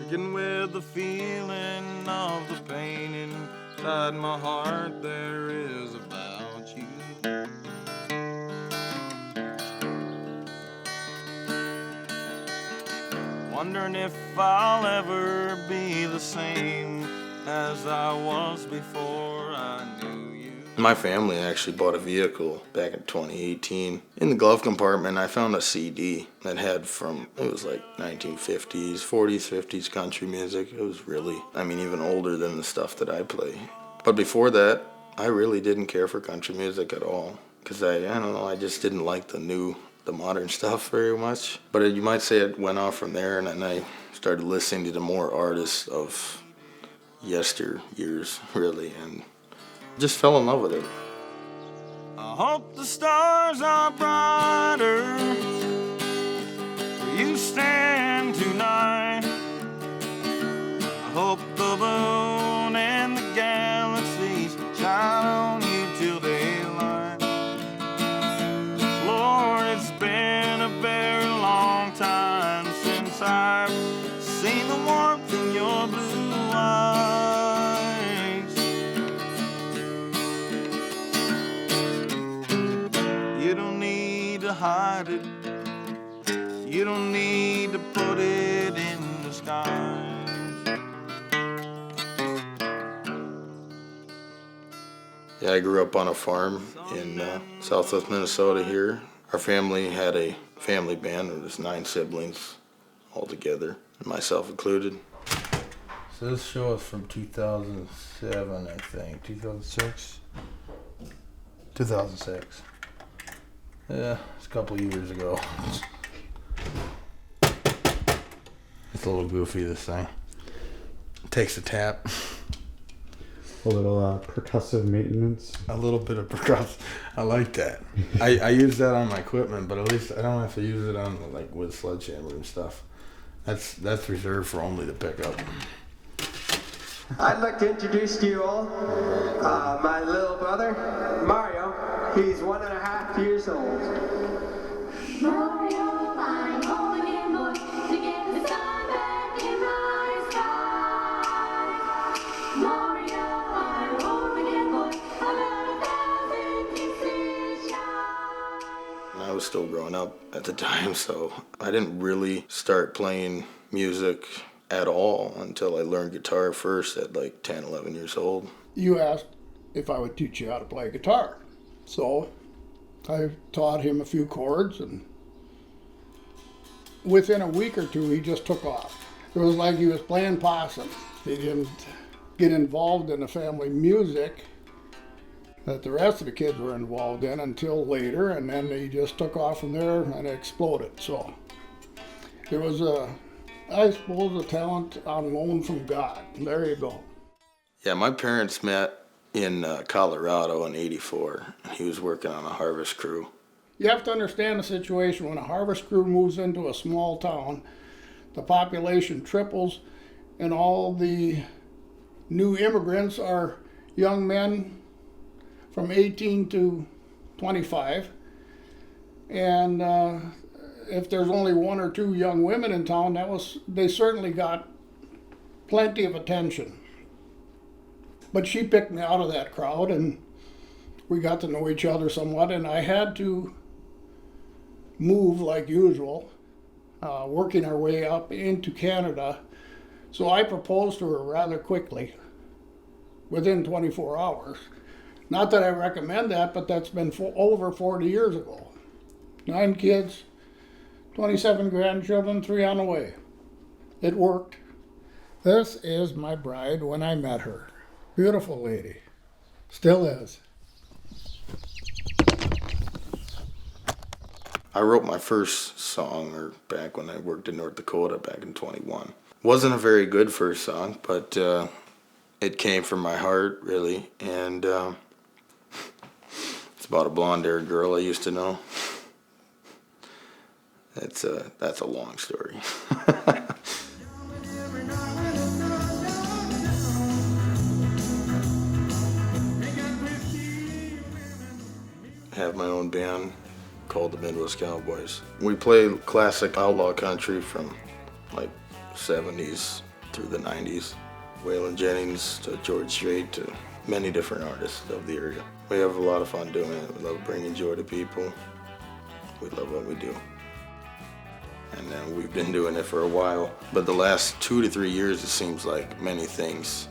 Working with the feeling of the pain inside my heart there is about you. Wondering if I'll ever be the same as I was before I knew you. My family actually bought a vehicle back in 2018. In the glove compartment, I found a CD that had it was like 1950s, 40s, 50s country music. It was really, even older than the stuff that I play. But before that, I really didn't care for country music at all. Because I don't know, I just didn't like the modern stuff very much. But you might say it went off from there, and then I started listening to more artists of yesteryears, really, and just fell in love with it. I hope the stars are brighter where you stand tonight. I hope the moon and the galaxies shine on you till daylight. Lord, it's been a very long time since I've seen the warmth in your blue eyes. You don't need to hide it. You don't need to put it in disguise. Yeah, I grew up on a farm in southwest Minnesota here. Our family had a family band. There was 9 siblings all together, and myself included. So this show is from 2007, I think. 2006? 2006. Yeah, it's a couple years ago. It's a little goofy, this thing. It takes a tap. A little percussive maintenance. A little bit of percussive. I like that. I use that on my equipment, but at least I don't have to use it on with sledgehammer and stuff. That's reserved for only the pickup. I'd like to introduce to you all my little brother, Mario. He's 1.5 years old. Mario, I'm home again, boy, to get the sun back in my sky. Mario, I'm home again, boy, I got 1,000 kisses shy. I was still growing up at the time, so I didn't really start playing music at all until I learned guitar first at 10, 11 years old. You asked if I would teach you how to play guitar. So I taught him a few chords, and within a week or two he just took off. It was like he was playing possum. He didn't get involved in the family music that the rest of the kids were involved in until later, and then he just took off from there and exploded. So it was I suppose a talent on loan from God. There you go. Yeah, my parents met in Colorado in '84. He was working on a harvest crew. You have to understand the situation. When a harvest crew moves into a small town, the population triples, and all the new immigrants are young men from 18 to 25. And if there's only 1 or 2 young women in town, they certainly got plenty of attention. But she picked me out of that crowd, and we got to know each other somewhat, and I had to move like usual, working our way up into Canada. So I proposed to her rather quickly, within 24 hours. Not that I recommend that, but that's been over 40 years ago. 9 kids, 27 grandchildren, 3 on the way. It worked. This is my bride when I met her. Beautiful lady. Still is. I wrote my first song back when I worked in North Dakota back in 21. Wasn't a very good first song, but it came from my heart, really. And it's about a blonde-haired girl I used to know. That's a long story. I have my own band called the Midwest Cowboys. We play classic outlaw country from 70s through the 90s. Waylon Jennings to George Strait to many different artists of the area. We have a lot of fun doing it. We love bringing joy to people. We love what we do. And we've been doing it for a while. But the last 2 to 3 years, it seems like many things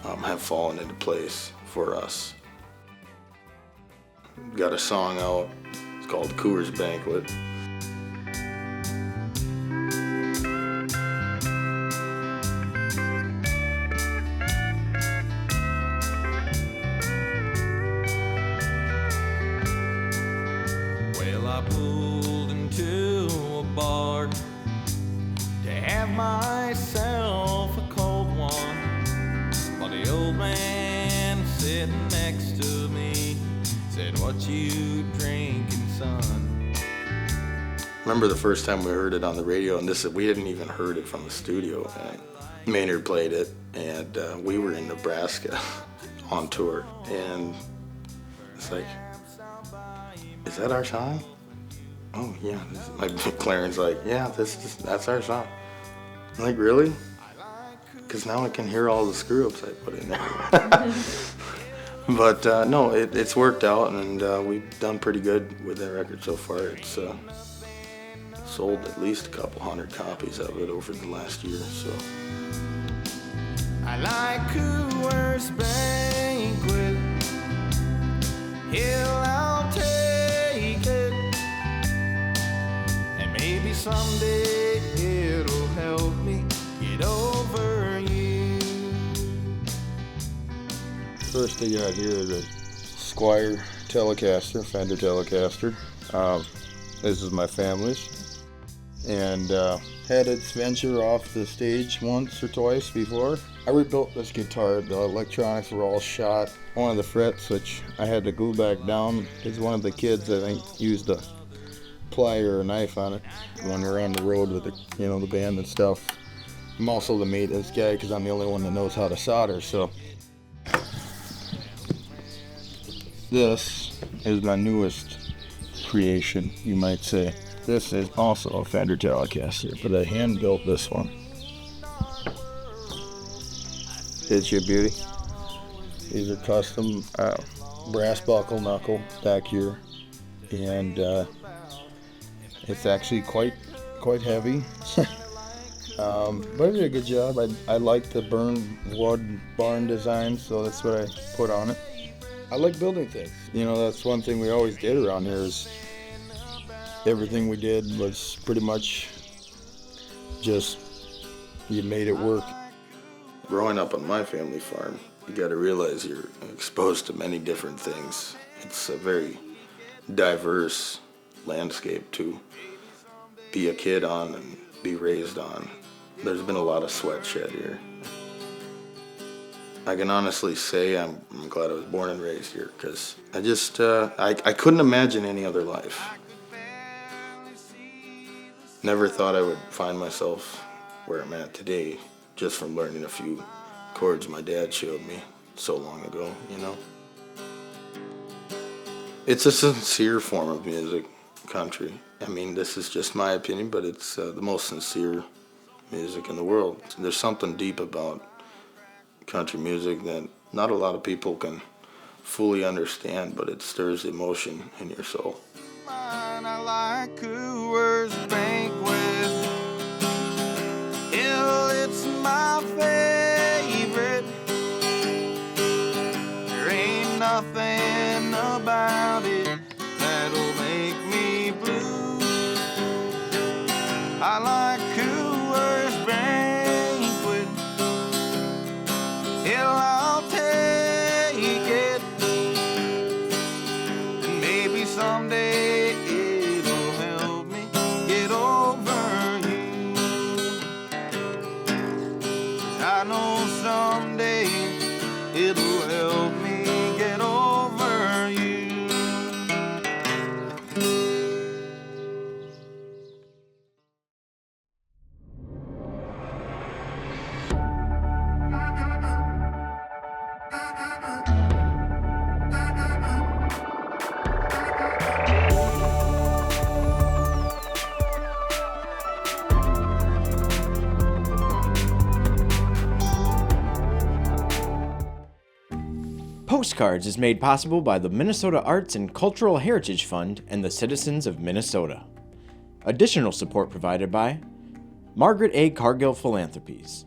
have fallen into place for us. We've got a song out. It's called Coors Banquet. Well, I pulled into a bar to have myself a cold one, while the old man sitting next to me said, "What you drinking, son?" Remember the first time we heard it on the radio, and we hadn't even heard it from the studio. And Maynard played it, and we were in Nebraska on tour, and it's like, "Is that our song?" "Oh yeah." My Clarence like, "Yeah, that's our song." I'm like, "Really?" Because now I can hear all the screw ups I put in there. But no, it's worked out, and we've done pretty good with that record so far. It's sold at least a couple hundred copies of it over the last year. So I like Coors Banquet. Hell, I'll take it, and maybe someday it'll help me get over you. First thing I got here is a Squire Telecaster, Fender Telecaster. This is my family's. And had its venture off the stage once or twice before. I rebuilt this guitar. The electronics were all shot. One of the frets, which I had to glue back down, is one of the kids, I think, used a plier or a knife on it when we were on the road with the band and stuff. I'm also the maintenance guy because I'm the only one that knows how to solder. So this is my newest creation, you might say. This is also a Fender Telecaster, but I hand built this one. It's your beauty. These are custom brass buckle knuckle back here, and it's actually quite heavy. But I did a good job. I like the burn wood barn design, so that's what I put on it. I like building things. That's one thing we always did around here is everything we did was pretty much just you made it work. Growing up on my family farm, you got to realize you're exposed to many different things. It's a very diverse landscape to be a kid on and be raised on. There's been a lot of sweat shed here. I can honestly say I'm glad I was born and raised here, because I just I couldn't imagine any other life. Never thought I would find myself where I'm at today just from learning a few chords my dad showed me so long ago, It's a sincere form of music, country. I mean, this is just my opinion, but it's the most sincere music in the world. There's something deep about country music that not a lot of people can fully understand, but it stirs emotion in your soul. I like Coors Banquet. It's my favorite. There ain't nothing about it that'll make me blue. I like Coors Banquet. I'll take it, and maybe someday it'll help me get over you. I know someday it'll help me Postcards is made possible by the Minnesota Arts and Cultural Heritage Fund and the citizens of Minnesota. Additional support provided by Margaret A. Cargill Philanthropies,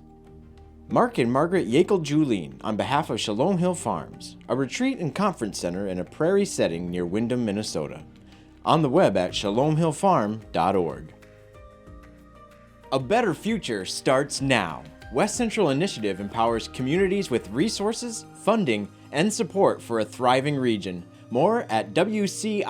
Mark and Margaret Yakel-Julien on behalf of Shalom Hill Farms, a retreat and conference center in a prairie setting near Windham, Minnesota. On the web at shalomhillfarm.org. A better future starts now. West Central Initiative empowers communities with resources, funding, and support for a thriving region. More at wcif.org.